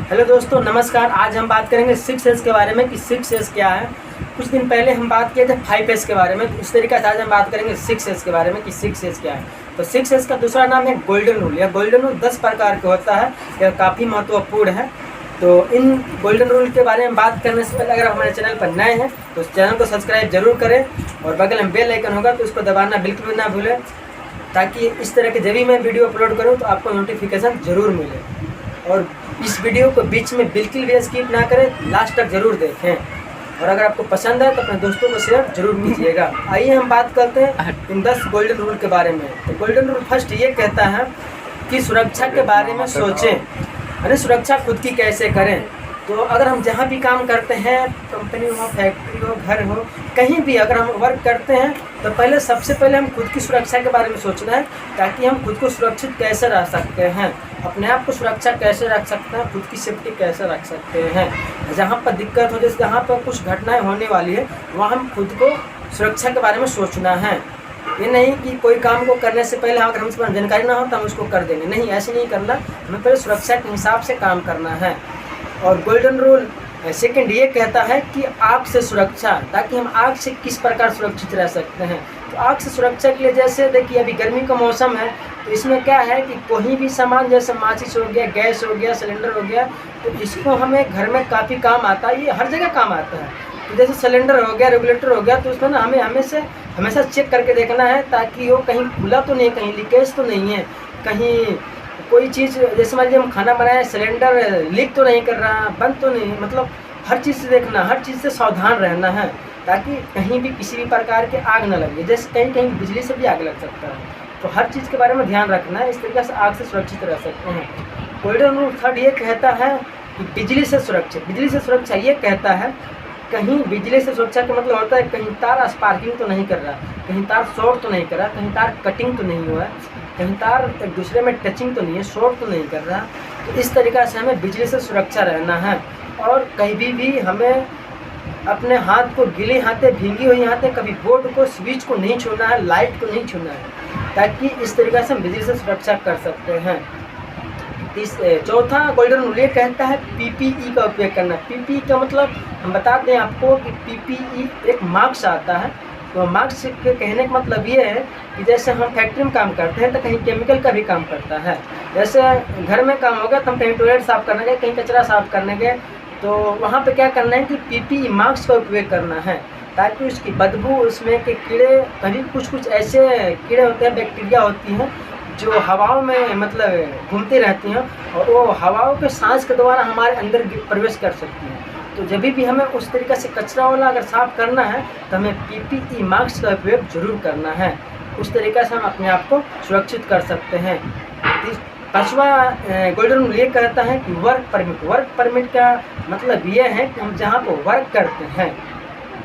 Hello दोस्तों, नमस्कार। आज हम बात करेंगे 6S के बारे में कि 6S क्या है। कुछ दिन पहले हम बात किए थे 5S के बारे में, तो इस तरीके से आज हम बात करेंगे 6S के बारे में कि 6S क्या है। तो 6S का दूसरा नाम है गोल्डन रूल। यह गोल्डन रूल 10 प्रकार का होता है। यह काफ़ी महत्वपूर्ण है। तो इन गोल्डन रूल के बारे में बात करने से पहले अगर हमारे चैनल पर नए हैं तो उस चैनल को सब्सक्राइब जरूर करें और बगल में बेल आइकन होगा तो उसको दबाना बिल्कुल भी ना भूलें, ताकि इस तरह के जब भी मैं वीडियो अपलोड करूँ तो आपको नोटिफिकेशन ज़रूर मिले। और इस वीडियो को बीच में बिल्कुल भी स्किप ना करें, लास्ट तक ज़रूर देखें। और अगर आपको पसंद है तो अपने दोस्तों को शेयर जरूर कीजिएगा। आइए हम बात करते हैं इन 10 गोल्डन रूल के बारे में। तो गोल्डन रूल फर्स्ट ये कहता है कि सुरक्षा के बारे में सोचें, यानी सुरक्षा खुद की कैसे करें। तो अगर हम जहाँ भी काम करते हैं, कंपनी हो, फैक्ट्री हो, घर हो, कहीं भी अगर हम वर्क करते हैं तो सबसे पहले हम खुद की सुरक्षा के बारे में सोचना है, ताकि हम खुद को सुरक्षित कैसे रह सकते हैं, अपने आप को सुरक्षा कैसे रख सकते हैं, खुद की सेफ्टी कैसे रख सकते हैं। जहाँ पर दिक्कत हो, जैसे जहाँ पर कुछ घटनाएं होने वाली है, वहाँ हम खुद को सुरक्षा के बारे में सोचना है। ये नहीं कि कोई काम को करने से पहले अगर हमसे पास जानकारी ना हो तो हम उसको कर देंगे, नहीं, ऐसे नहीं करना। हमें पहले सुरक्षा के हिसाब से काम करना है। और गोल्डन रूल सेकंड ये कहता है कि आग से सुरक्षा, ताकि हम आग से किस प्रकार सुरक्षित रह सकते हैं। तो आग से सुरक्षा के लिए जैसे देखिए अभी गर्मी का मौसम है, तो इसमें क्या है कि कोई भी सामान जैसे माचिस हो गया, गैस हो गया, सिलेंडर हो गया, तो इसको हमें घर में काफ़ी काम आता है। ये हर जगह काम आता है। तो जैसे सिलेंडर हो गया, रेगुलेटर हो गया, तो उसमें ना हमें हमेशा चेक करके देखना है, ताकि वो कहीं खुला तो नहीं, कहीं लीकेज तो नहीं है, कहीं कोई चीज़ जैसे मान लीजिए हम खाना बनाए, सिलेंडर लीक तो नहीं कर रहा, बंद तो नहीं, मतलब हर चीज़ से देखना, हर चीज़ से सावधान रहना है, ताकि कहीं भी किसी भी प्रकार के आग न लगे। जैसे कहीं कहीं बिजली से भी आग लग सकता है, तो हर चीज़ के बारे में ध्यान रखना है। इस तरीके से आग से सुरक्षित रह सकते हैं। गोल्डन रूल थर्ड ये कहता है कि बिजली से सुरक्षित। बिजली से सुरक्षा ये कहता है, कहीं बिजली से सुरक्षा का मतलब होता है कहीं तार स्पार्किंग तो नहीं कर रहा, कहीं तार शॉर्ट तो नहीं कर रहा, कहीं तार कटिंग तो नहीं हुआ है, कहीं तार एक दूसरे में टचिंग तो नहीं है, शॉर्ट तो नहीं कर रहा। तो इस तरीक़ा से हमें बिजली से सुरक्षा रहना है। और कहीं भी हमें अपने हाथ को, गीले हाथे, भींगी हुई हाथे, कभी बोर्ड को, स्विच को नहीं छूना है, लाइट को नहीं छूना है, ताकि इस तरीक़े से हम बिजली से सुरक्षा कर सकते हैं। चौथा गोल्डन रूल ये कहता है PPE का उपयोग करना। PPE का मतलब हम बताते हैं आपको कि PPE एक मास्क आता है। तो मास्क के कहने का मतलब ये है कि जैसे हम फैक्ट्री में काम करते हैं तो कहीं केमिकल का भी काम करता है। जैसे घर में काम होगा तो हम कहीं टॉयलेट साफ़ करने गए, कहीं कचरा साफ़ करने गए, तो वहाँ पे क्या करना है कि PPE मास्क का उपयोग करना है, ताकि उसकी बदबू, उसमें के कीड़े, कभी कुछ ऐसे कीड़े होते हैं, बैक्टीरिया होती हैं जो हवाओं में मतलब घूमती रहती हैं, और वो हवाओं के सांस के द्वारा हमारे अंदर प्रवेश कर सकती हैं। तो जब भी हमें उस तरीक़े से कचरा वाला अगर साफ़ करना है तो हमें PPE मास्क का उपयोग ज़रूर करना है। उस तरीक़े से हम अपने आप को सुरक्षित कर सकते हैं। पाँचवा गोल्डन रूल ये कहता है कि वर्क परमिट। वर्क परमिट का मतलब ये है कि हम जहाँ पर वर्क करते हैं,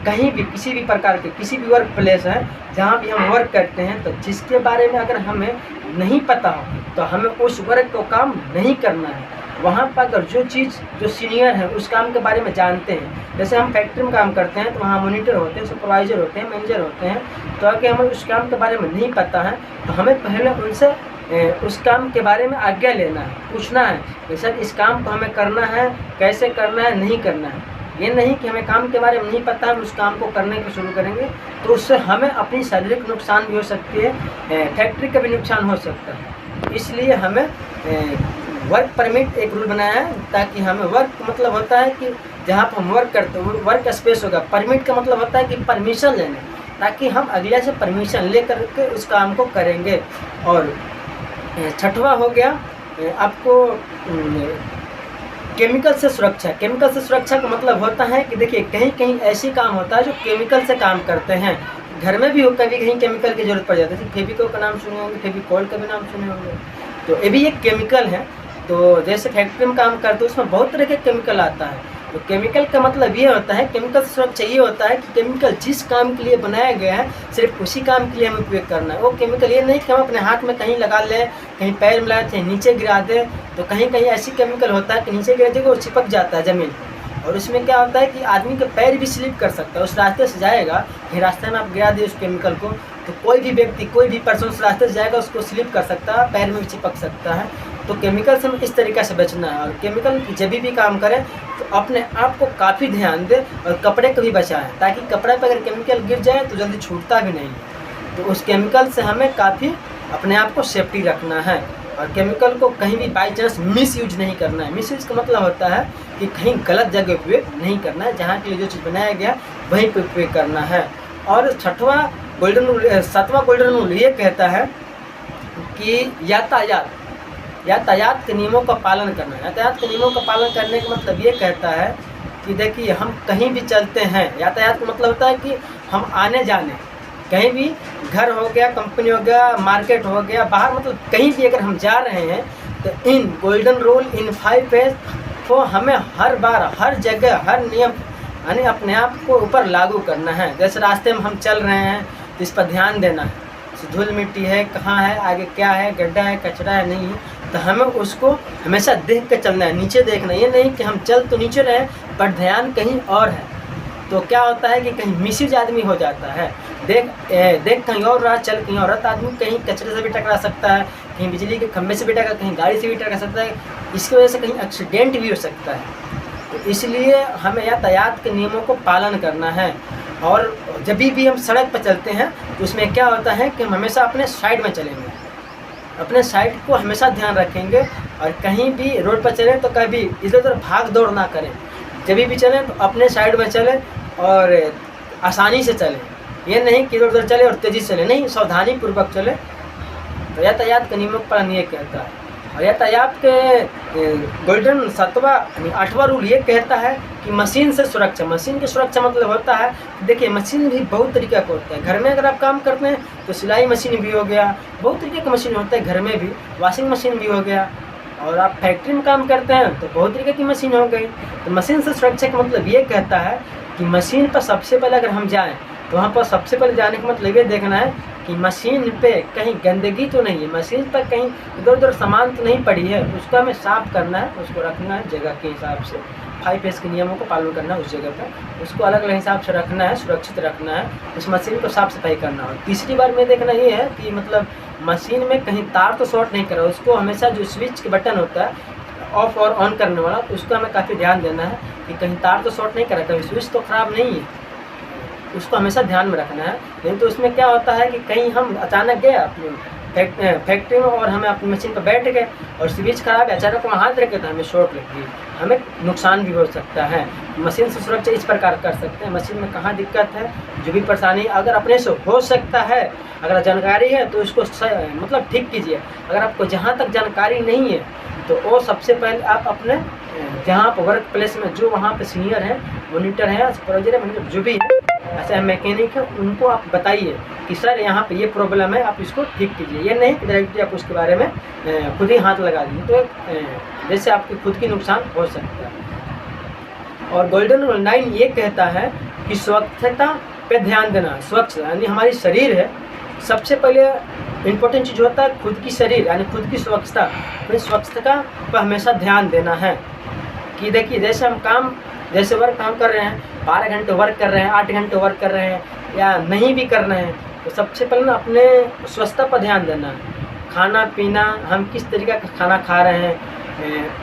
कहीं भी किसी भी प्रकार के किसी भी वर्क प्लेस है जहाँ भी हम वर्क करते हैं, तो जिसके बारे में अगर हमें नहीं पता हो तो हमें उस वर्क को काम नहीं करना है। वहाँ पर अगर जो सीनियर है उस काम के बारे में जानते हैं, जैसे हम फैक्ट्री में काम करते हैं तो वहाँ मॉनिटर होते हैं, सुपरवाइज़र होते हैं, मैनेजर होते हैं, तो अगर हमें उस काम के बारे में नहीं पता है तो हमें पहले उनसे उस काम के बारे में आज्ञा लेना है, पूछना है कि सर इस काम को हमें करना है, कैसे करना है, नहीं करना है। ये नहीं कि हमें काम के बारे में नहीं पता, हम उस काम को करने को शुरू करेंगे तो उससे हमें अपनी शारीरिक नुकसान भी हो सकती है, फैक्ट्री का भी नुकसान हो सकता है। इसलिए हमें वर्क परमिट एक रूल बनाया है, ताकि हमें वर्क मतलब होता है कि जहाँ पर हम वर्क करते हैं वर्क स्पेस होगा। परमिट का मतलब होता है कि परमिशन लेना, ताकि हम अगले से परमिशन ले करके उस काम को करेंगे। और छठवां हो गया आपको केमिकल से सुरक्षा। केमिकल से सुरक्षा का मतलब होता है कि देखिए कहीं कहीं ऐसी काम होता है जो केमिकल से काम करते हैं। घर में भी कभी कहीं केमिकल की ज़रूरत पड़ जाती है, जैसे फेविकोल का नाम सुने होंगे, फेविकोल का भी नाम सुने होंगे, तो ये भी एक केमिकल है। तो जैसे फैक्ट्री में काम करते हैं उसमें बहुत तरह के केमिकल आता है। तो केमिकल का मतलब ये होता है, केमिकल से सुरक्षा ये होता है कि केमिकल जिस काम के लिए बनाया गया है सिर्फ उसी काम के लिए हमें उपयोग करना है। वो केमिकल ये नहीं कि हम अपने हाथ में कहीं लगा लें, कहीं पैर में लगाए थे नीचे गिरा दें। तो कहीं कहीं ऐसी केमिकल होता है कि नीचे गिरा देगा वो चिपक जाता है ज़मीन पर, और उसमें क्या होता है कि आदमी का पैर भी स्लिप कर सकता है। उस रास्ते से जाएगा, कहीं रास्ते में आप गिरा दिए उस केमिकल को, तो कोई भी व्यक्ति, कोई भी पर्सन उस रास्ते से जाएगा उसको स्लिप कर सकता है, पैर में भी चिपक सकता है। तो केमिकल से हमें इस तरीक़े से बचना है। और केमिकल जब भी काम करें तो अपने आप को काफ़ी ध्यान दें और कपड़े को भी बचाएं, ताकि कपड़े पर अगर केमिकल गिर जाए तो जल्दी छूटता भी नहीं है। तो उस केमिकल से हमें काफ़ी अपने आप को सेफ्टी रखना है। और केमिकल को कहीं भी बाई चांस मिस यूज नहीं करना है। मिस यूज का मतलब होता है कि कहीं गलत जगह उपयोग नहीं करना है, जहाँ के लिए जो चीज़ बनाया गया वहीं पर उपयोग करना है। और छठवां गोल्डन रूल, सातवां गोल्डन रूल ये कहता है कि यातायात के नियमों का पालन करना। यातायात के नियमों का पालन करने का मतलब ये कहता है कि देखिए, हम कहीं भी चलते हैं, यातायात का मतलब होता है कि हम आने जाने, कहीं भी घर हो गया, कंपनी हो गया, मार्केट हो गया, बाहर, मतलब कहीं भी अगर हम जा रहे हैं तो इन गोल्डन रूल, इन 5 एस को हमें हर बार, हर जगह, हर नियम यानी अपने आप को ऊपर लागू करना है। जैसे रास्ते में हम चल रहे हैं तो इस पर ध्यान देना है, धूल मिट्टी है, कहाँ है, आगे क्या है, गड्ढा है, कचरा है, नहीं है, तो हमें उसको हमेशा देख कर चलना है, नीचे देखना। ये नहीं कि हम चल तो नीचे रहे पर ध्यान कहीं और है। तो क्या होता है कि कहीं मिसयूज आदमी हो जाता है, देख कहीं और रहा, चल कहीं और रहा। तो आदमी कहीं कचरे से भी टकरा सकता है, कहीं बिजली के खंभे से भी टकरा, कहीं गाड़ी से भी टकरा सकता है। इसकी वजह से कहीं एक्सीडेंट भी हो सकता है। तो इसलिए हमें यातायात के नियमों को पालन करना है। और जब भी हम सड़क पर चलते हैं तो उसमें क्या होता है कि हम हमेशा अपने साइड में चलेंगे, अपने साइड को हमेशा ध्यान रखेंगे। और कहीं भी रोड पर चलें तो कभी इधर उधर भाग दौड़ ना करें। जब भी चलें तो अपने साइड में चलें और आसानी से चलें। ये नहीं कि इधर उधर चले और तेज़ी से चलें, नहीं, सावधानी पूर्वक चलें। तो यातायात के नियमों का पालन ये कहता है। और यातायात के गोल्डन 8वां रूल ये कहता है कि मशीन से सुरक्षा। मशीन की सुरक्षा मतलब होता है, देखिए, मशीन भी बहुत तरीके का होता है। घर में अगर आप काम करते हैं तो सिलाई मशीन भी हो गया, बहुत तरीके का मशीन होता है घर में भी, वॉशिंग मशीन भी हो गया। और आप फैक्ट्री में काम करते हैं तो बहुत तरीके की मशीन हो गई। तो मशीन से सुरक्षा का मतलब ये कहता है कि मशीन पर सबसे पहले अगर हम जाएँ तो वहाँ पर सबसे पहले जाने का मतलब ये देखना है कि मशीन पे कहीं गंदगी तो नहीं है, मशीन पर कहीं इधर उधर सामान तो नहीं पड़ी है, उसको हमें साफ़ करना है, उसको रखना है जगह के हिसाब से। 5 एस के नियमों को पालन करना है उस जगह पर, उसको अलग अलग हिसाब से रखना है, सुरक्षित रखना है, उस मशीन को साफ़ सफाई करना है। तीसरी बार में देखना ये है कि मतलब मशीन में कहीं तार तो शॉर्ट नहीं करा, उसको हमेशा जो स्विच के बटन होता है ऑफ और ऑन करने वाला, उसको हमें काफ़ी ध्यान देना है कि कहीं तार तो शॉर्ट नहीं करा, कहीं स्विच तो ख़राब नहीं है, उसको हमेशा ध्यान में रखना है। नहीं तो उसमें क्या होता है कि कहीं हम अचानक गए अपने फैक्ट्री में और हमें अपनी मशीन पर बैठ गए और स्विच खराब है, अचानक वहाँ हाथ रखे तो हमें शॉर्ट लग गई, हमें नुकसान भी हो सकता है। मशीन से सुरक्षा इस प्रकार कर सकते हैं। मशीन में कहाँ दिक्कत है, जो भी परेशानी अगर अपने से हो सकता है, अगर जानकारी है तो उसको मतलब ठीक कीजिए। अगर आपको जहाँ तक जानकारी नहीं है तो वो सबसे पहले आप अपने जहाँ पर वर्क प्लेस में जो वहाँ पे सीनियर है, मॉनिटर है, सुपरवाइजर है, मतलब जो भी है, ऐसे मैकेनिक है, उनको आप बताइए कि सर यहाँ पे ये प्रॉब्लम है, आप इसको ठीक कीजिए। ये नहीं कि डायरेक्टली आप उसके बारे में खुद ही हाथ लगा दीजिए, तो जैसे आपकी खुद की नुकसान हो सकता है। और गोल्डन रूल 9 ये कहता है कि स्वच्छता पे ध्यान देना। स्वच्छ यानी हमारी शरीर है, सबसे पहले इम्पोर्टेंट चीज़ होता है खुद की शरीर यानी खुद की स्वच्छता। तो स्वच्छता पर हमेशा ध्यान देना है कि देखिए, जैसे वर्क काम कर रहे हैं, 12 घंटे वर्क कर रहे हैं, 8 घंटे वर्क कर रहे हैं या नहीं भी कर रहे हैं, तो सबसे पहले ना अपने स्वच्छता पर ध्यान देना है। खाना पीना, हम किस तरीके का खाना खा रहे हैं,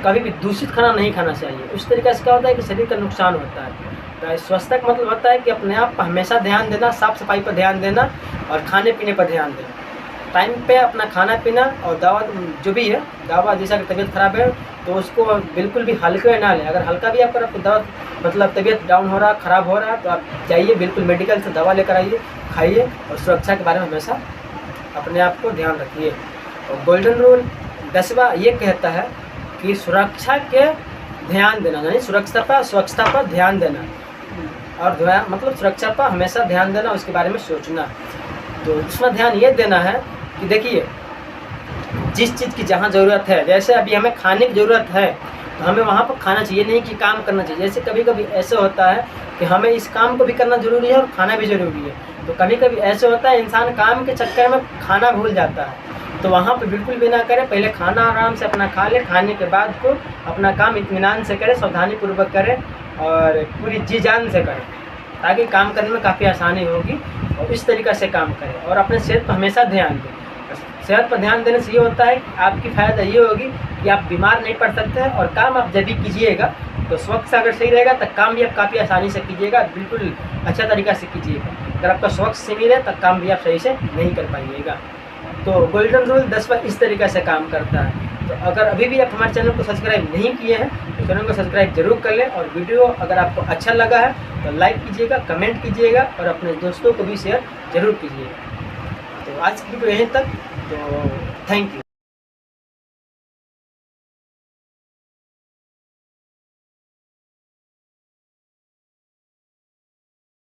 कभी भी दूषित खाना नहीं खाना चाहिए। उस तरीके से क्या होता है कि शरीर का नुकसान होता है। तो स्वच्छता का मतलब होता है कि अपने आप पर हमेशा ध्यान देना, साफ़ सफाई पर ध्यान देना और खाने पीने पर ध्यान देना, टाइम पे अपना खाना पीना। और दवा जो भी है, दवा जैसा कि तबीयत ख़राब है तो उसको बिल्कुल भी हल्के ना लें। अगर हल्का भी आपको दवा मतलब तबीयत डाउन हो रहा, ख़राब हो रहा है, तो आप जाइए बिल्कुल मेडिकल से दवा लेकर आइए, खाइए और सुरक्षा के बारे में हमेशा अपने आप को ध्यान रखिए। और गोल्डन रूल 10वां ये कहता है कि सुरक्षा के ध्यान देना, यानी स्वच्छता पर ध्यान देना और मतलब सुरक्षा पर हमेशा ध्यान देना, उसके बारे में सोचना। तो इसमें ध्यान ये देना है कि देखिए, जिस चीज़ की जहाँ ज़रूरत है, जैसे अभी हमें खाने की ज़रूरत है तो हमें वहाँ पर खाना चाहिए, नहीं कि काम करना चाहिए। जैसे कभी कभी ऐसे होता है कि हमें इस काम को भी करना ज़रूरी है और खाना भी ज़रूरी है, तो कभी कभी ऐसे होता है इंसान काम के चक्कर में खाना भूल जाता है। तो वहाँ पे बिल्कुल भी ना करें, पहले खाना आराम से अपना खा ले, खाने के बाद को अपना काम इत्मीनान से करें, सावधानीपूर्वक करें और पूरी जी जान से करें, ताकि काम करने में काफ़ी आसानी होगी। और इस तरीक़े से काम करें और अपने सेहत पर हमेशा ध्यान दें। सेहत पर ध्यान देने से ये होता है कि आपकी फ़ायदा ये होगी कि आप बीमार नहीं पड़ सकते हैं, और काम आप जब भी कीजिएगा तो स्वच्छ अगर सही रहेगा तो काम भी आप काफ़ी आसानी से कीजिएगा, बिल्कुल अच्छा तरीक़ा से कीजिएगा। अगर आपका स्वच्छ सीमित है तो काम भी आप सही से नहीं कर पाइएगा। तो गोल्डन रूल 10 बार इस तरीक़े से काम करता है। तो अगर अभी भी आप हमारे चैनल को सब्सक्राइब नहीं किए हैं तो चैनल को सब्सक्राइब जरूर कर लें, और वीडियो अगर आपको अच्छा लगा है तो लाइक कीजिएगा, कमेंट कीजिएगा और अपने दोस्तों को भी शेयर जरूर कीजिएगा। तो आज की वीडियो यहीं तक, तो थैंक यू।